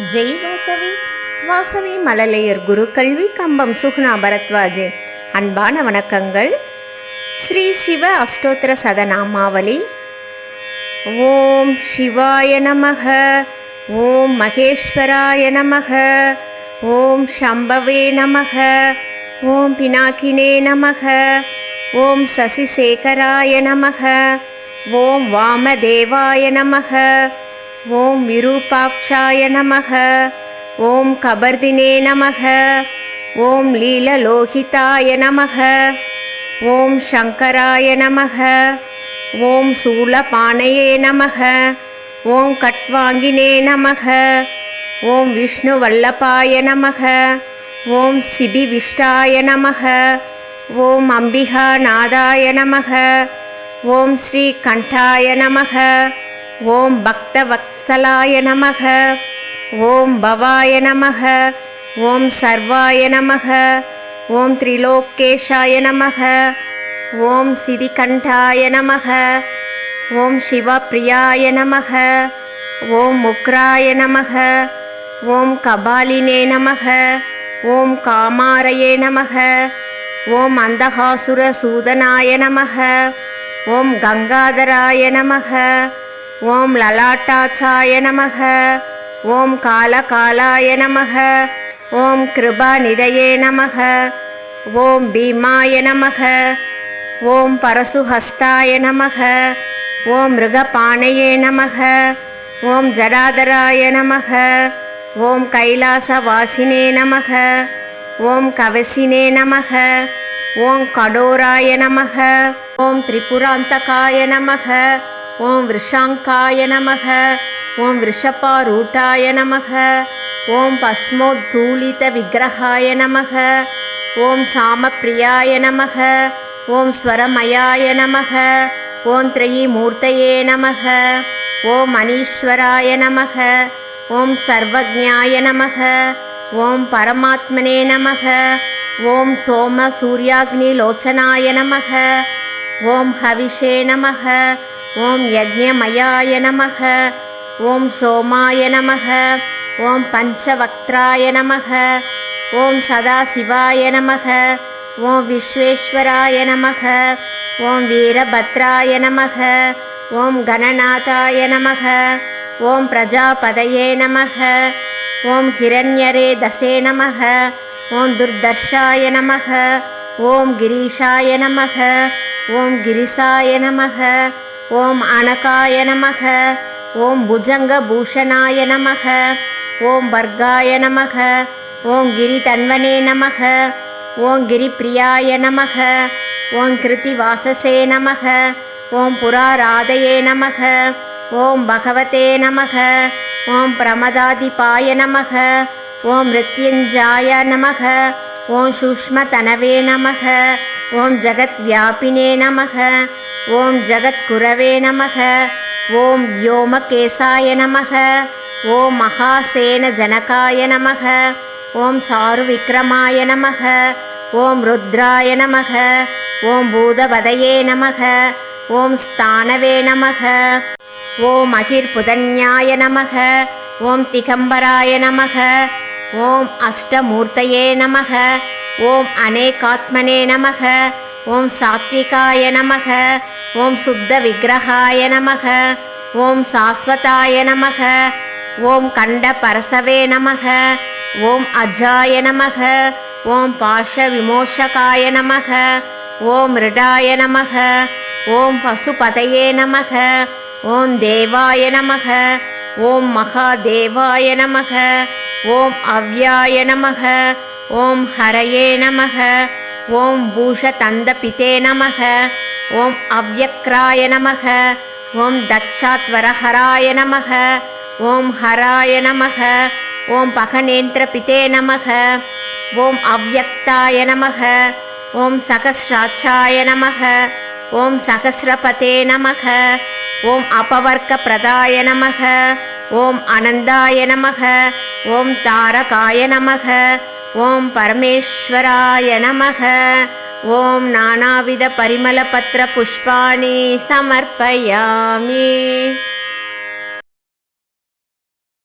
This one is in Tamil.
ஜெய் வாசவி. வாசவி மழலையர் குரு கல்வி கம்பம் சுகுணா பரத்வாஜின் அன்பான வணக்கங்கள். ஸ்ரீ சிவ அஷ்டோத்திர சதநாமாவளி. ஓம் சிவாய நமக, ஓம் மகேஸ்வராய நமக, ஓம் சம்பவே நமக, ஓம் பினாக்கினே நமக, ஓம் சசிசேகராய நமக, ஓம் வாமதேவாய நமக, ஓம் விரூபாக்ஷாய நமக, ஓம் கபர்தினே நமக, ஓம் லீலலோகிதாய நமக, ஓம் சங்கராய நமக, ஓம் சூலபானயே நமக, ஓம் கட்வாங்கினே நமக, ஓம் விஷ்ணுவல்லபாய நமக, ஓம் சிபிவிஷ்டாய நமக, ஓம் அம்பிகாநாதாய நமக, ஓம் ஸ்ரீகண்டாய நமக, ஓம் பக்தவத்சலாய நமக, ஓம் பவாய நமக, ஓம் சர்வாய நமக, ஓம் திரிலோகேஷாய நமக, ஓம் சிதிகண்டாய நமக, ஓம் சிவப்பிரியாய நமக, ஓம் முக்ராய நமக, ஓம் கபாலினே நமக, ஓம் காமாரயே நமக, ஓம் அந்தகாசுர சூதனாய நமக, ஓம் கங்காதராய நமக, ஓம் லலாட்டாச்சாய நமக, ஓம் காலகாலாய நமக, ஓம் கிருபாநிதயே நமக, ஓம் பீமாய நமக, ஓம் பரசுஹஸ்தாய நமக, ஓம் மிருகபானயே நமக, ஓம் ஜடாதராய நமக, ஓம் கைலாசவாசினே நமக, ஓம் கவசினே நமக, ஓம் கடோராய நமக, ஓம் திரிபுராந்தகாய நமக, ஓம் விஷாங்காய நமக, ஓம் விஷபாரூட்டாய நமக, ஓம் பஸ்மோத்தூளித விக்கிரகாய நமக, ஓம் சாமப்பிரியாய நமக, ஓம் ஸ்வரமயாய நமக, ஓம் த்ரயீமூர்த்தயே நமக, ஓம் அனீஸ்வராய நமக, ஓம் சர்வஜ்ஞாய நமக, ஓம் பரமாத்மனே நமக, ஓம் சோம சூர்யாக்னி லோச்சனாய நமக, ஓம் ஹவிஷே நமக, ஓம் யஜ்ஞமயாய நமக, ஓம் சோமாய நமக, ஓம் பஞ்சவக்த்ராய நமக, ஓம் சதாசிவாய நமக, ஓம் விஸ்வேஸ்வராய நமக, ஓம் வீரபத்ராய நமக, ஓம் கணநாதாய நமக, ஓம் பிரஜாபதயே நமக, ஓம் ஹிரண்யரேதசே நமக, ஓம் துர்தர்ஷாய நமக, ஓம் கிரீஷாய நமக, ஓம் கிரிசாய நமக, ஓம் அனகாய நமக, ஓம் புஜங்கபூஷணாய நமக, ஓம் வர்காய நமக, ஓம் கிரிதன்வனே நமக, ஓம் கிரிப்பிரியாய நமக, ஓம் கிருத்திவாசசே நமக, ஓம் புராராதயே நமக, ஓம் பகவதே நமக, ஓம் பிரமதாதிபாய நமக, ஓம் மிருத்யுஞ்சாய நமக, ஓம் சூஷ்மதனவே நமக, ஓம் ஜகத்வியாபினே நமக, ஓம் ஜகத்குரவே நமக, ஓம் வ்யோமகேசாய நமக, ஓம் மகாசேன ஜனகாய நமக, ஓம் சாருவிக்ரமாய நமக, ஓம் ருத்ராய நமக, ஓம் பூதபதயே நமக, ஓம் ஸ்தானவே நமக, ஓம் அகிர்புதன்யாய நமக, ஓம் திகம்பராய நமக, ஓம் அஷ்டமூர்த்தயே நமக, ஓம் அநேகாத்மனே நமக, ஓம் சாத்விகாய நமக, ஓம் சுத்த விக்கிரகாய நமக, ஓம் சாஸ்வதாய நமக, ஓம் கண்ட பரசவே நமக, ஓம் அஜாய நமக, ஓம் பாஷ விமோஷகாய நமக, ஓம் ரிடாய நமக, ஓம் பசுபதயே நமக, ஓம் தேவாய நமக, ஓம் மகாதேவாய நமக, ஓம் அவ்யாய நமக, ஓம் ஹரயே நமக, ஓம் பூஷதந்தபிதே நமக, ஓம் அவ்யக்ராய நமக, ஓம் தட்சாத்வரஹராய நமக, ஓம் ஹராய நமக, ஓம் பகநேந்திரபிதே நமக, ஓம் அவ்யக்தாய நமக, ஓம் சகஸ்ராட்சாய நமக, ஓம் சகஸ்ரபதே நமக, ஓம் அபவர்க்கப்ரதாய நமக, ஓம் அனந்தாய நமக, ஓம் தாரகாய நமக, ஓம் பரமேஸ்வராய நமக, ஓம் நானாவித பரிமளபத்ர புஷ்பாணி சமர்ப்பயாமி.